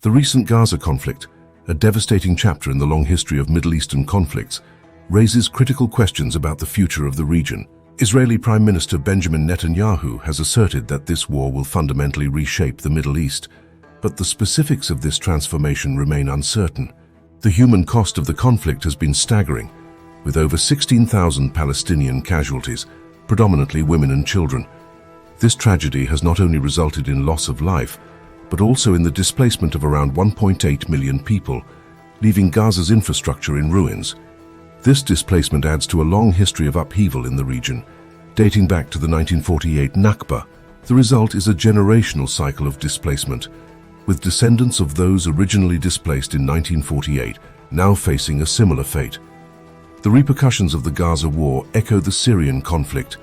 The recent Gaza conflict, a devastating chapter in the long history of Middle Eastern conflicts, raises critical questions about the future of the region. Israeli Prime Minister Benjamin Netanyahu has asserted that this war will fundamentally reshape the Middle East, but the specifics of this transformation remain uncertain. The human cost of the conflict has been staggering, with over 16,000 Palestinian casualties, predominantly women and children. This tragedy has not only resulted in loss of life, but also in the displacement of around 1.8 million people, leaving Gaza's infrastructure in ruins. This displacement adds to a long history of upheaval in the region, dating back to the 1948 Nakba. The result is a generational cycle of displacement, with descendants of those originally displaced in 1948 now facing a similar fate. The repercussions of the Gaza war echo the Syrian conflict,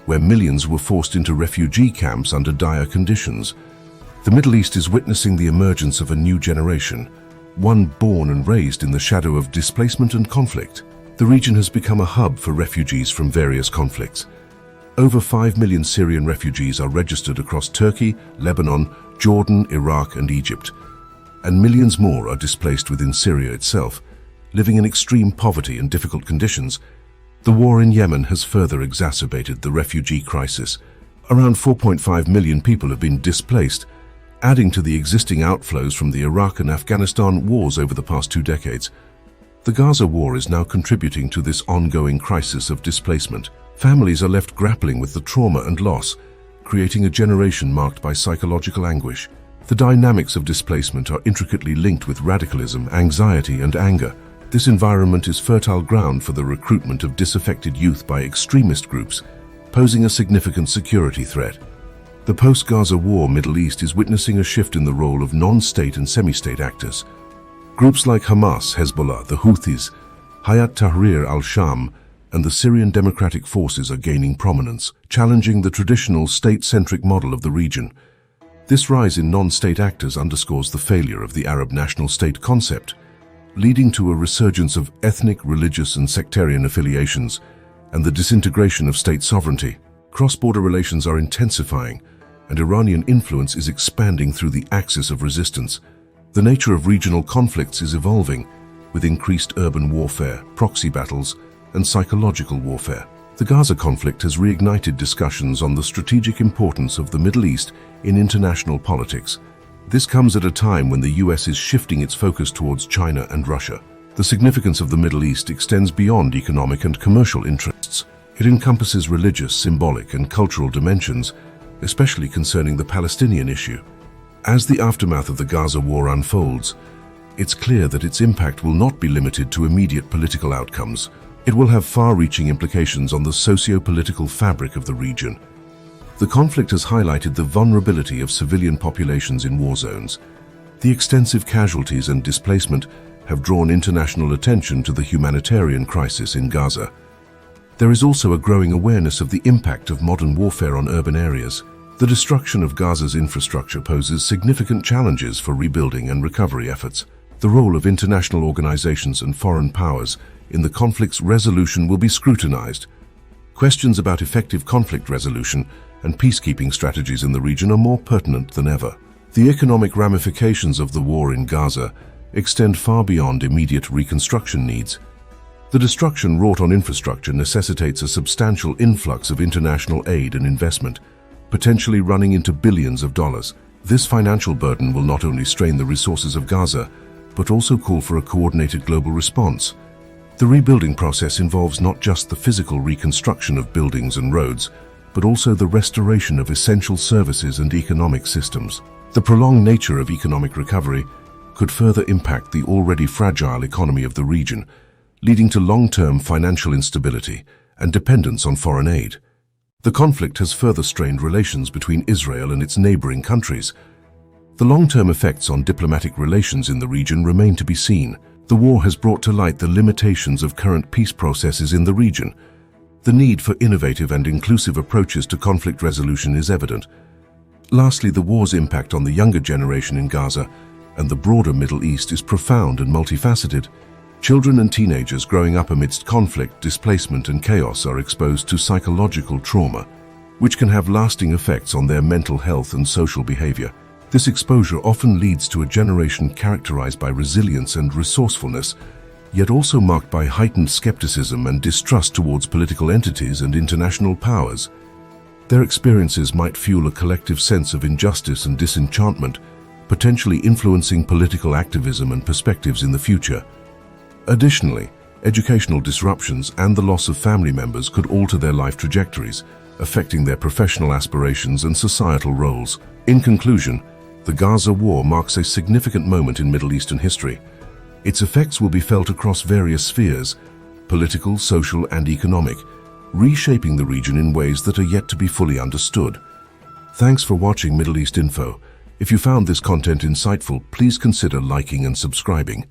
where millions were forced into refugee camps under dire conditions. The Middle East is witnessing the emergence of a new generation, one born and raised in the shadow of displacement and conflict. The region has become a hub for refugees from various conflicts. Over 5 million Syrian refugees are registered across Turkey, Lebanon, Jordan, Iraq, and Egypt, and millions more are displaced within Syria itself, living in extreme poverty and difficult conditions. The war in Yemen has further exacerbated the refugee crisis. Around 4.5 million people have been displaced, adding to the existing outflows from the Iraq and Afghanistan wars over the past 2 decades. The Gaza war is now contributing to this ongoing crisis of displacement. Families are left grappling with the trauma and loss, creating a generation marked by psychological anguish. The dynamics of displacement are intricately linked with radicalism, anxiety, and anger. This environment is fertile ground for the recruitment of disaffected youth by extremist groups, posing a significant security threat. The post-Gaza war Middle East is witnessing a shift in the role of non-state and semi-state actors. Groups like Hamas, Hezbollah, the Houthis, Hayat Tahrir al-Sham, and the Syrian Democratic Forces are gaining prominence, challenging the traditional state-centric model of the region. This rise in non-state actors underscores the failure of the Arab national state concept, leading to a resurgence of ethnic, religious, and sectarian affiliations, and the disintegration of state sovereignty. Cross-border relations are intensifying, and Iranian influence is expanding through the axis of resistance. The nature of regional conflicts is evolving, with increased urban warfare, proxy battles, and psychological warfare. The Gaza conflict has reignited discussions on the strategic importance of the Middle East in international politics. This comes at a time when the US is shifting its focus towards China and Russia. The significance of the Middle East extends beyond economic and commercial interests. It encompasses religious, symbolic, and cultural dimensions, especially concerning the Palestinian issue. As the aftermath of the Gaza war unfolds, it's clear that its impact will not be limited to immediate political outcomes. It will have far-reaching implications on the socio-political fabric of the region. The conflict has highlighted the vulnerability of civilian populations in war zones. The extensive casualties and displacement have drawn international attention to the humanitarian crisis in Gaza. There is also a growing awareness of the impact of modern warfare on urban areas. The destruction of Gaza's infrastructure poses significant challenges for rebuilding and recovery efforts. The role of international organizations and foreign powers in the conflict's resolution will be scrutinized. Questions about effective conflict resolution and peacekeeping strategies in the region are more pertinent than ever. The economic ramifications of the war in Gaza extend far beyond immediate reconstruction needs. The destruction wrought on infrastructure necessitates a substantial influx of international aid and investment, potentially running into billions of dollars. This financial burden will not only strain the resources of Gaza, but also call for a coordinated global response. The rebuilding process involves not just the physical reconstruction of buildings and roads, but also the restoration of essential services and economic systems. The prolonged nature of economic recovery could further impact the already fragile economy of the region, leading to long-term financial instability and dependence on foreign aid. The conflict has further strained relations between Israel and its neighboring countries. The long-term effects on diplomatic relations in the region remain to be seen. The war has brought to light the limitations of current peace processes in the region. The need for innovative and inclusive approaches to conflict resolution is evident. Lastly, the war's impact on the younger generation in Gaza and the broader Middle East is profound and multifaceted. Children and teenagers growing up amidst conflict, displacement, and chaos are exposed to psychological trauma, which can have lasting effects on their mental health and social behavior. This exposure often leads to a generation characterized by resilience and resourcefulness, yet also marked by heightened skepticism and distrust towards political entities and international powers. Their experiences might fuel a collective sense of injustice and disenchantment, potentially influencing political activism and perspectives in the future. Additionally, educational disruptions and the loss of family members could alter their life trajectories, affecting their professional aspirations and societal roles. In conclusion, the Gaza war marks a significant moment in Middle Eastern history. Its effects will be felt across various spheres, political, social, and economic, reshaping the region in ways that are yet to be fully understood. Thanks for watching Middle East Info. If you found this content insightful, please consider liking and subscribing.